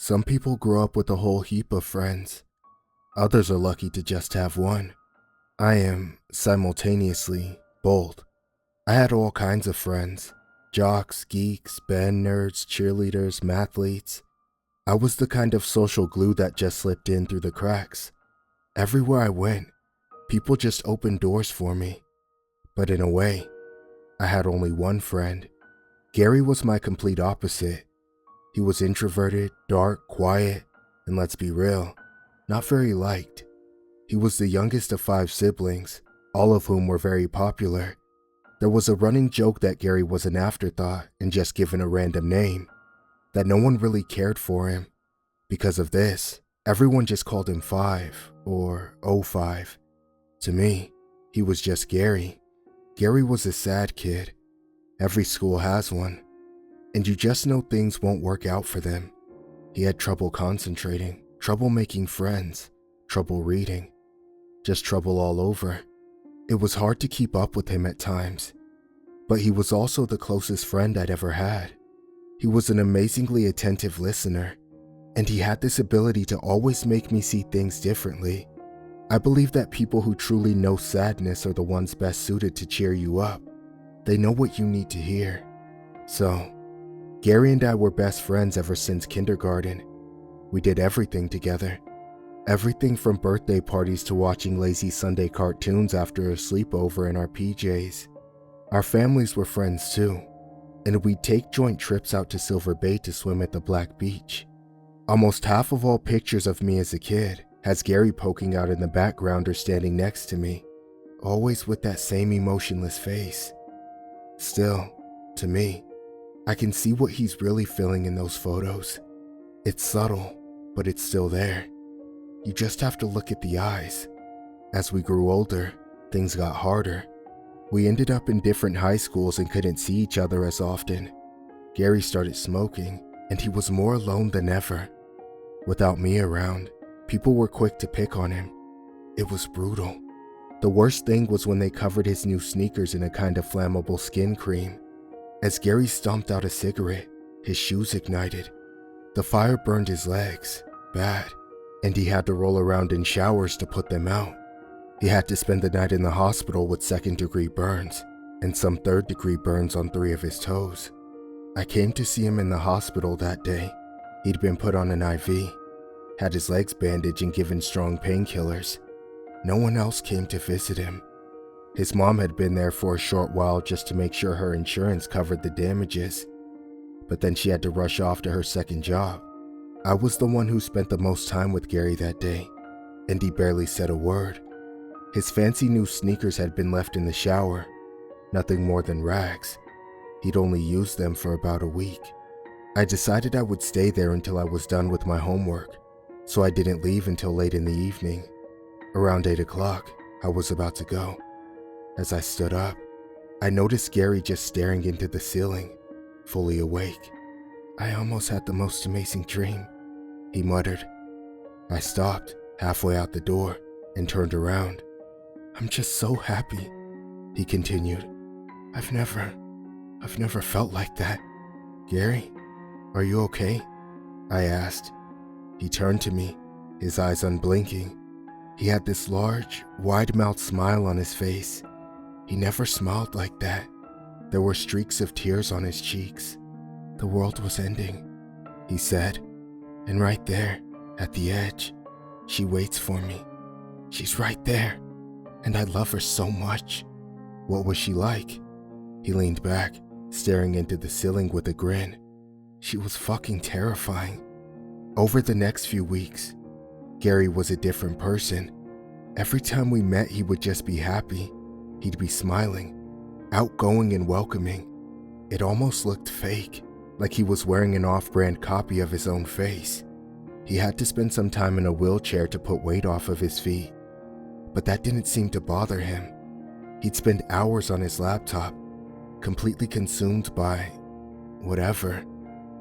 Some people grow up with a whole heap of friends. Others are lucky to just have one. I am, simultaneously, both. I had all kinds of friends. Jocks, geeks, band nerds, cheerleaders, mathletes. I was the kind of social glue that just slipped in through the cracks. Everywhere I went, people just opened doors for me. But in a way, I had only one friend. Gary was my complete opposite. He was introverted, dark, quiet, and let's be real, not very liked. He was the youngest of 5 siblings, all of whom were very popular. There was a running joke that Gary was an afterthought and just given a random name, that no one really cared for him. Because of this, everyone just called him 5 or 05. To me, he was just Gary. Gary was a sad kid. Every school has one. And you just know things won't work out for them. He had trouble concentrating, trouble making friends, trouble reading, just trouble all over. It was hard to keep up with him at times, but he was also the closest friend I'd ever had. He was an amazingly attentive listener, and he had this ability to always make me see things differently. I believe that people who truly know sadness are the ones best suited to cheer you up. They know what you need to hear. So, Gary and I were best friends ever since kindergarten. We did everything together. Everything from birthday parties to watching lazy Sunday cartoons after a sleepover in our PJs. Our families were friends too, and we'd take joint trips out to Silver Bay to swim at the Black Beach. Almost half of all pictures of me as a kid has Gary poking out in the background or standing next to me, always with that same emotionless face. Still, to me, I can see what he's really feeling in those photos. It's subtle, but it's still there. You just have to look at the eyes. As we grew older, things got harder. We ended up in different high schools and couldn't see each other as often. Gary started smoking, and he was more alone than ever. Without me around, people were quick to pick on him. It was brutal. The worst thing was when they covered his new sneakers in a kind of flammable skin cream. As Gary stomped out a cigarette, his shoes ignited. The fire burned his legs, bad, and he had to roll around in showers to put them out. He had to spend the night in the hospital with 2nd-degree burns and some 3rd-degree burns on 3 of his toes. I came to see him in the hospital that day. He'd been put on an IV, had his legs bandaged and given strong painkillers. No one else came to visit him. His mom had been there for a short while just to make sure her insurance covered the damages, but then she had to rush off to her second job. I was the one who spent the most time with Gary that day, and he barely said a word. His fancy new sneakers had been left in the shower, nothing more than rags. He'd only used them for about a week. I decided I would stay there until I was done with my homework, so I didn't leave until late in the evening. Around 8 o'clock, I was about to go. As I stood up, I noticed Gary just staring into the ceiling, fully awake. "I almost had the most amazing dream," he muttered. I stopped halfway out the door and turned around. "I'm just so happy," he continued. I've never felt like that." "Gary, are you okay?" I asked. He turned to me, his eyes unblinking. He had this large, wide-mouthed smile on his face. He never smiled like that. There were streaks of tears on his cheeks. "The world was ending," he said. "And right there, at the edge, she waits for me. She's right there, and I love her so much." "What was she like?" He leaned back, staring into the ceiling with a grin. "She was fucking terrifying." Over the next few weeks, Gary was a different person. Every time we met, he would just be happy. He'd be smiling, outgoing and welcoming. It almost looked fake, like he was wearing an off-brand copy of his own face. He had to spend some time in a wheelchair to put weight off of his feet, but that didn't seem to bother him. He'd spend hours on his laptop, completely consumed by whatever.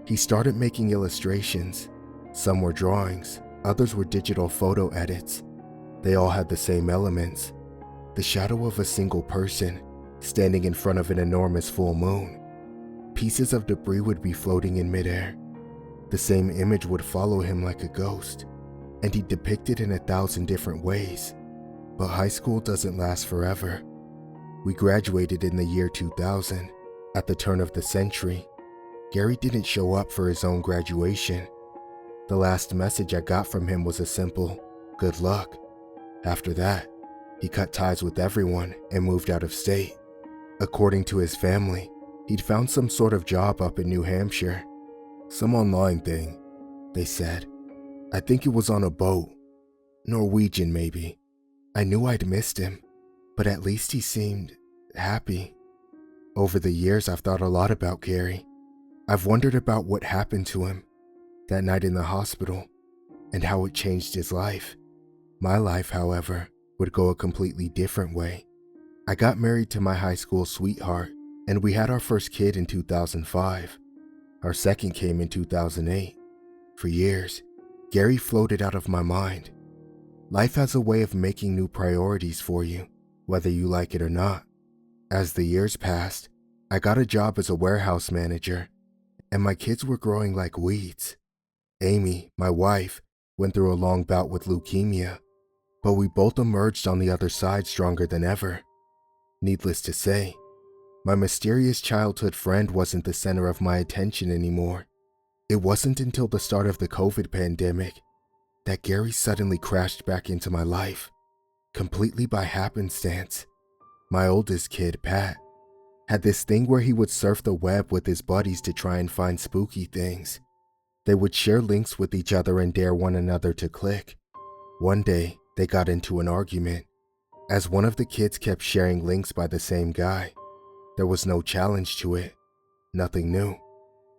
He started making illustrations. Some were drawings, others were digital photo edits. They all had the same elements: the shadow of a single person standing in front of an enormous full moon. Pieces of debris would be floating in midair. The same image would follow him like a ghost, and he'd depict it in 1,000 different ways. But high school doesn't last forever. We graduated in the year 2000. At the turn of the century, Gary didn't show up for his own graduation. The last message I got from him was a simple, "Good luck." After that, he cut ties with everyone and moved out of state. According to his family, he'd found some sort of job up in New Hampshire. Some online thing, they said. I think it was on a boat. Norwegian, maybe. I knew I'd missed him, but at least he seemed happy. Over the years, I've thought a lot about Gary. I've wondered about what happened to him that night in the hospital and how it changed his life. My life, however, would go a completely different way. I got married to my high school sweetheart, and we had our first kid in 2005. Our second came in 2008. For years, Gary floated out of my mind. Life has a way of making new priorities for you, whether you like it or not. As the years passed, I got a job as a warehouse manager, and my kids were growing like weeds. Amy, my wife, went through a long bout with leukemia, but we both emerged on the other side stronger than ever. Needless to say, my mysterious childhood friend wasn't the center of my attention anymore. It wasn't until the start of the COVID pandemic that Gary suddenly crashed back into my life, completely by happenstance. My oldest kid, Pat, had this thing where he would surf the web with his buddies to try and find spooky things. They would share links with each other and dare one another to click. One day, they got into an argument, as one of the kids kept sharing links by the same guy. There was no challenge to it, nothing new.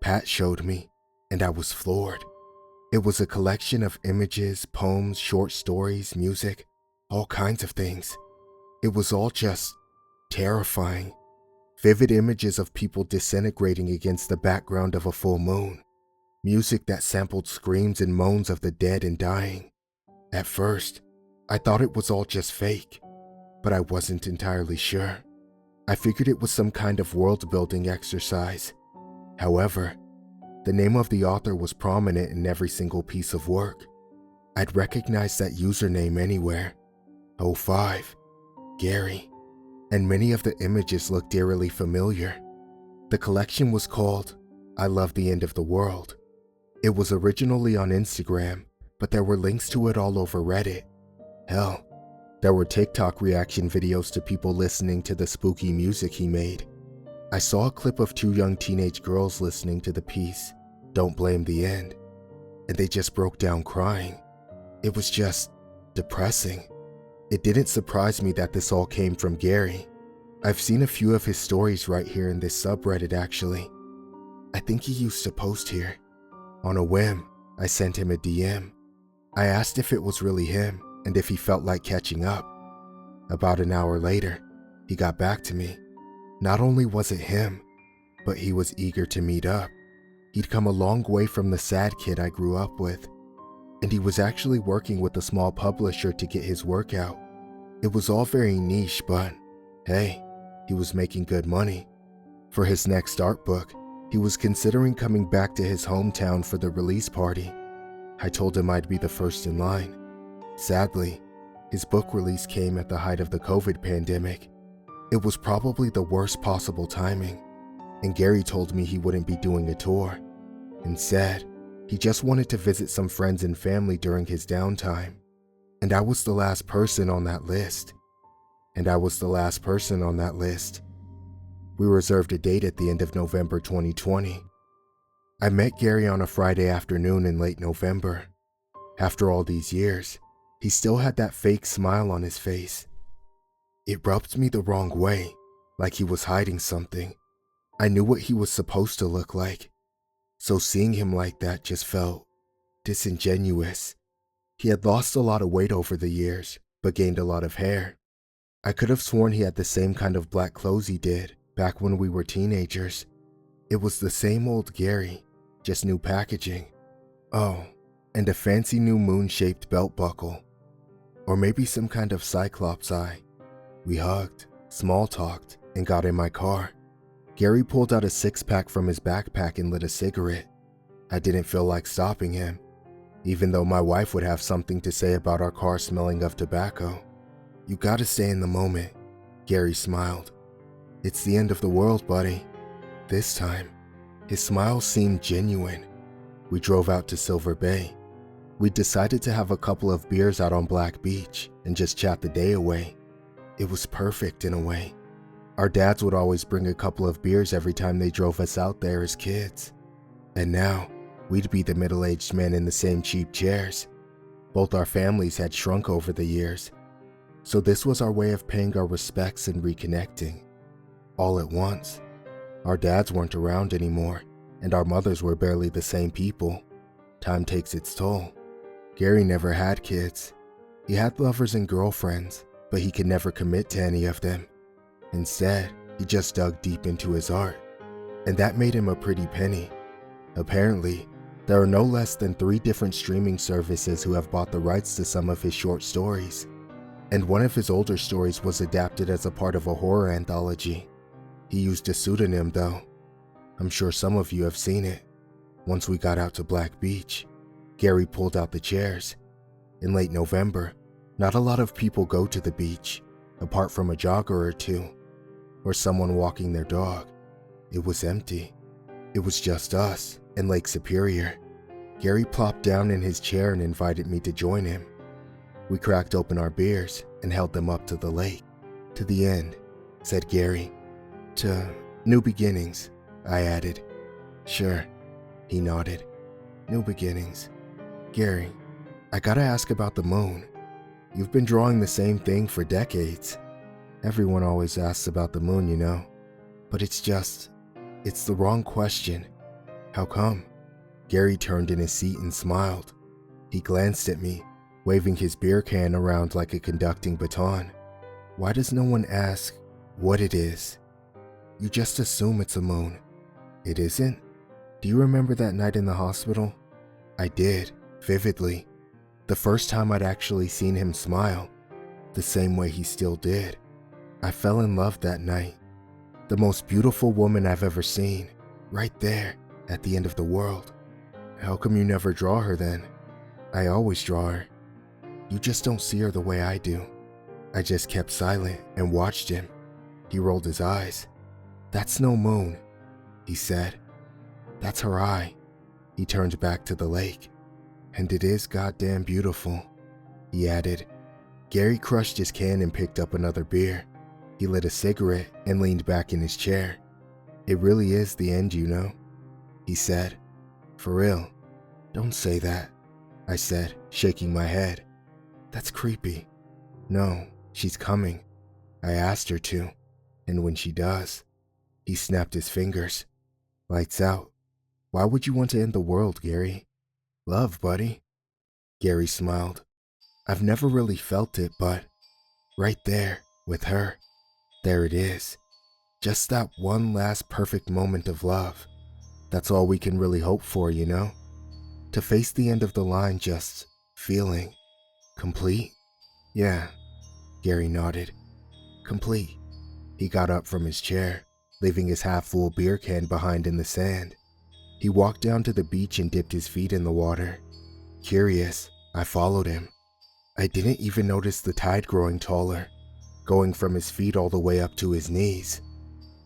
Pat showed me, and I was floored. It was a collection of images, poems, short stories, music, all kinds of things. It was all just terrifying. Vivid images of people disintegrating against the background of a full moon. Music that sampled screams and moans of the dead and dying. At first, I thought it was all just fake, but I wasn't entirely sure. I figured it was some kind of world-building exercise. However, the name of the author was prominent in every single piece of work. I'd recognize that username anywhere. 05, Gary, and many of the images looked eerily familiar. The collection was called I Love the End of the World. It was originally on Instagram, but there were links to it all over Reddit. Hell, there were TikTok reaction videos to people listening to the spooky music he made. I saw a clip of two young teenage girls listening to the piece, Don't Blame the End, and they just broke down crying. It was just depressing. It didn't surprise me that this all came from Gary. I've seen a few of his stories right here in this subreddit actually. I think he used to post here. On a whim, I sent him a DM. I asked if it was really him and if he felt like catching up. About an hour later, he got back to me. Not only was it him, but he was eager to meet up. He'd come a long way from the sad kid I grew up with, and he was actually working with a small publisher to get his work out. It was all very niche, but hey, he was making good money. For his next art book, he was considering coming back to his hometown for the release party. I told him I'd be the first in line. Sadly, his book release came at the height of the COVID pandemic. It was probably the worst possible timing, and Gary told me he wouldn't be doing a tour. Instead, he just wanted to visit some friends and family during his downtime. And I was the last person on that list. We reserved a date at the end of November 2020. I met Gary on a Friday afternoon in late November. After all these years, he still had that fake smile on his face. It rubbed me the wrong way, like he was hiding something. I knew what he was supposed to look like, so seeing him like that just felt disingenuous. He had lost a lot of weight over the years, but gained a lot of hair. I could have sworn he had the same kind of black clothes he did back when we were teenagers. It was the same old Gary, just new packaging. Oh, and a fancy new moon-shaped belt buckle. Or maybe some kind of cyclops eye. We hugged, small-talked, and got in my car. Gary pulled out a six-pack from his backpack and lit a cigarette. I didn't feel like stopping him, even though my wife would have something to say about our car smelling of tobacco. You gotta stay in the moment, Gary smiled. It's the end of the world, buddy. This time, his smile seemed genuine. We drove out to Silver Bay. We decided to have a couple of beers out on Black Beach and just chat the day away. It was perfect in a way. Our dads would always bring a couple of beers every time they drove us out there as kids. And now, we'd be the middle-aged men in the same cheap chairs. Both our families had shrunk over the years, so this was our way of paying our respects and reconnecting. All at once. Our dads weren't around anymore, and our mothers were barely the same people. Time takes its toll. Gary never had kids. He had lovers and girlfriends, but he could never commit to any of them. Instead, he just dug deep into his art, and that made him a pretty penny. Apparently, there are no less than 3 different streaming services who have bought the rights to some of his short stories, and one of his older stories was adapted as a part of a horror anthology. He used a pseudonym though. I'm sure some of you have seen it. Once we got out to Black Beach, Gary pulled out the chairs. In late November, not a lot of people go to the beach, apart from a jogger or two, or someone walking their dog. It was empty. It was just us and Lake Superior. Gary plopped down in his chair and invited me to join him. We cracked open our beers and held them up to the lake. To the end, said Gary. To new beginnings, I added. Sure, he nodded. New beginnings. Gary, I gotta ask about the moon. You've been drawing the same thing for decades. Everyone always asks about the moon, you know. But it's the wrong question. How come? Gary turned in his seat and smiled. He glanced at me, waving his beer can around like a conducting baton. Why does no one ask what it is? You just assume it's a moon. It isn't? Do you remember that night in the hospital? I did, vividly. The first time I'd actually seen him smile, the same way he still did. I fell in love that night. The most beautiful woman I've ever seen, right there, at the end of the world. How come you never draw her then? I always draw her. You just don't see her the way I do. I just kept silent and watched him. He rolled his eyes. That's no moon, he said. That's her eye. He turned back to the lake. And it is goddamn beautiful, he added. Gary crushed his can and picked up another beer. He lit a cigarette and leaned back in his chair. It really is the end, you know, he said. For real? Don't say that, I said, shaking my head. That's creepy. No, she's coming. I asked her to, and when she does, he snapped his fingers. Lights out. Why would you want to end the world, Gary? Love, buddy. Gary smiled. I've never really felt it, but right there, with her, there it is. Just that one last perfect moment of love. That's all we can really hope for, you know? To face the end of the line just feeling complete? Yeah, Gary nodded. Complete. He got up from his chair, leaving his half-full beer can behind in the sand. He walked down to the beach and dipped his feet in the water. Curious, I followed him. I didn't even notice the tide growing taller, going from his feet all the way up to his knees.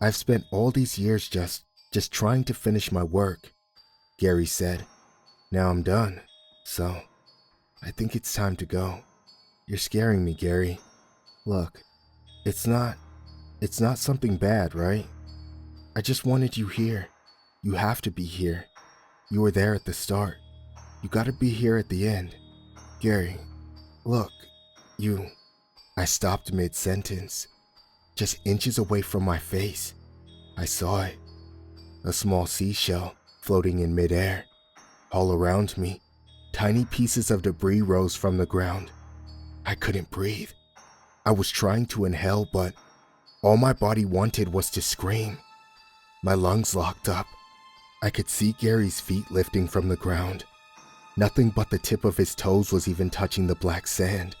I've spent all these years just trying to finish my work, Gary said. Now I'm done, so I think it's time to go. You're scaring me, Gary. Look, it's not something bad, right? I just wanted you here. You have to be here. You were there at the start. You gotta be here at the end. Gary, look, you... I stopped mid-sentence. Just inches away from my face, I saw it. A small seashell floating in midair. All around me, tiny pieces of debris rose from the ground. I couldn't breathe. I was trying to inhale, but all my body wanted was to scream. My lungs locked up. I could see Gary's feet lifting from the ground. Nothing but the tip of his toes was even touching the black sand.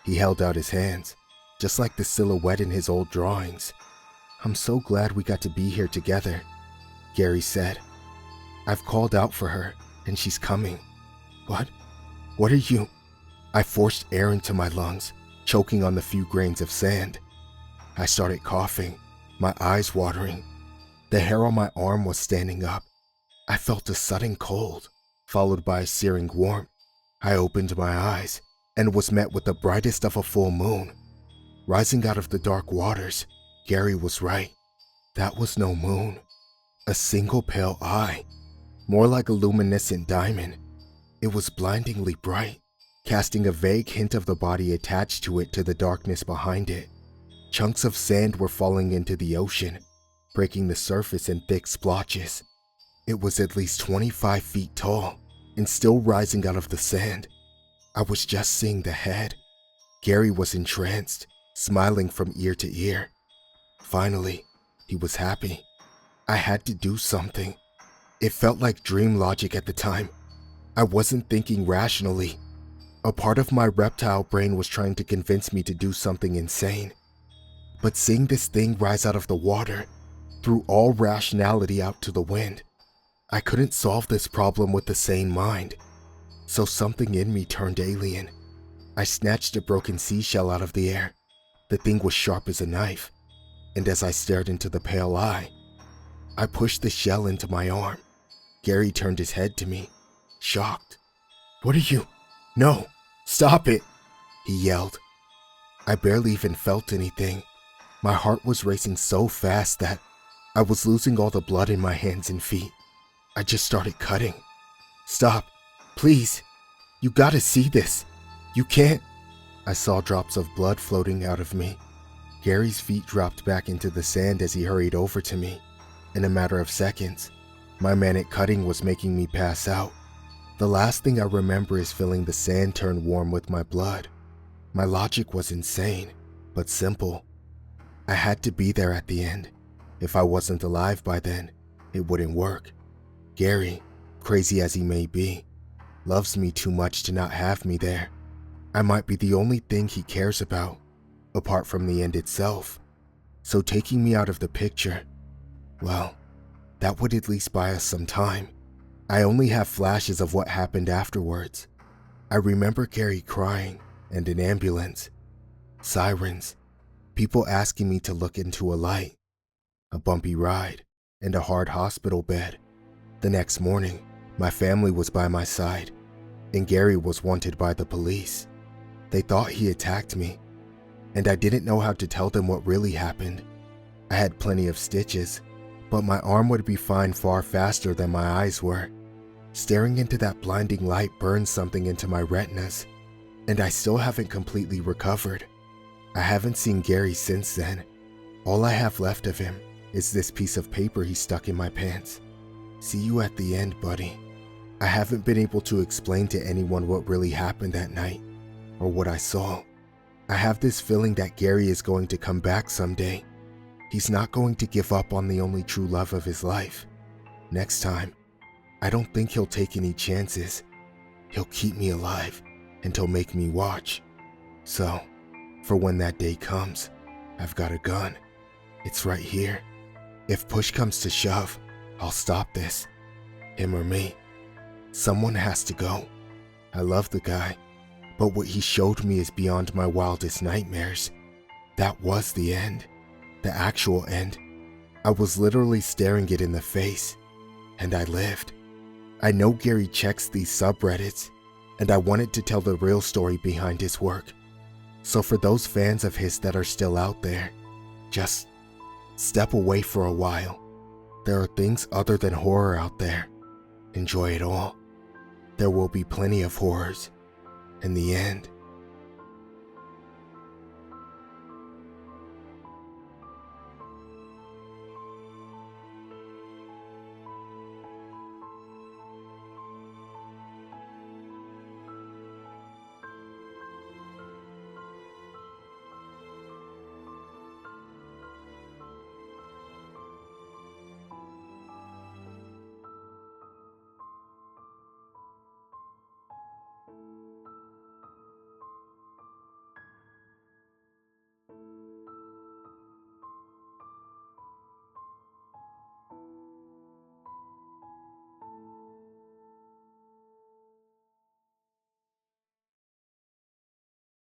He held out his hands, just like the silhouette in his old drawings. I'm so glad we got to be here together, Gary said. I've called out for her, and she's coming. What? What are you? I forced air into my lungs, choking on the few grains of sand. I started coughing, my eyes watering. The hair on my arm was standing up. I felt a sudden cold, followed by a searing warmth. I opened my eyes and was met with the brightest of a full moon. Rising out of the dark waters, Gary was right. That was no moon. A single pale eye, more like a luminescent diamond. It was blindingly bright, casting a vague hint of the body attached to it to the darkness behind it. Chunks of sand were falling into the ocean, breaking the surface in thick splotches. It was at least 25 feet tall and still rising out of the sand. I was just seeing the head. Gary was entranced, smiling from ear to ear. Finally, he was happy. I had to do something. It felt like dream logic at the time. I wasn't thinking rationally. A part of my reptile brain was trying to convince me to do something insane. But seeing this thing rise out of the water threw all rationality out to the wind. I couldn't solve this problem with the sane mind. So something in me turned alien. I snatched a broken seashell out of the air. The thing was sharp as a knife. And as I stared into the pale eye, I pushed the shell into my arm. Gary turned his head to me, shocked. "What are you? No, stop it," he yelled. I barely even felt anything. My heart was racing so fast that I was losing all the blood in my hands and feet. I just started cutting. "Stop, please. You gotta see this. You can't." I saw drops of blood floating out of me. Gary's feet dropped back into the sand as he hurried over to me. In a matter of seconds, my manic cutting was making me pass out. The last thing I remember is feeling the sand turn warm with my blood. My logic was insane, but simple. I had to be there at the end. If I wasn't alive by then, it wouldn't work. Gary, crazy as he may be, loves me too much to not have me there. I might be the only thing he cares about, apart from the end itself. So taking me out of the picture, well, that would at least buy us some time. I only have flashes of what happened afterwards. I remember Gary crying and an ambulance, sirens, people asking me to look into a light, a bumpy ride, and a hard hospital bed. The next morning, my family was by my side, and Gary was wanted by the police. They thought he attacked me, and I didn't know how to tell them what really happened. I had plenty of stitches, but my arm would be fine far faster than my eyes were. Staring into that blinding light burned something into my retinas, and I still haven't completely recovered. I haven't seen Gary since then. All I have left of him is this piece of paper he stuck in my pants. "See you at the end, buddy." I haven't been able to explain to anyone what really happened that night, or what I saw. I have this feeling that Gary is going to come back someday. He's not going to give up on the only true love of his life. Next time, I don't think he'll take any chances. He'll keep me alive and he'll make me watch. So, for when that day comes, I've got a gun. It's right here. If push comes to shove, I'll stop this. Him or me. Someone has to go. I love the guy, but what he showed me is beyond my wildest nightmares. That was the end. The actual end. I was literally staring it in the face, and I lived. I know Gary checks these subreddits, and I wanted to tell the real story behind his work. So for those fans of his that are still out there, just step away for a while. There are things other than horror out there. Enjoy it all. There will be plenty of horrors. In the end,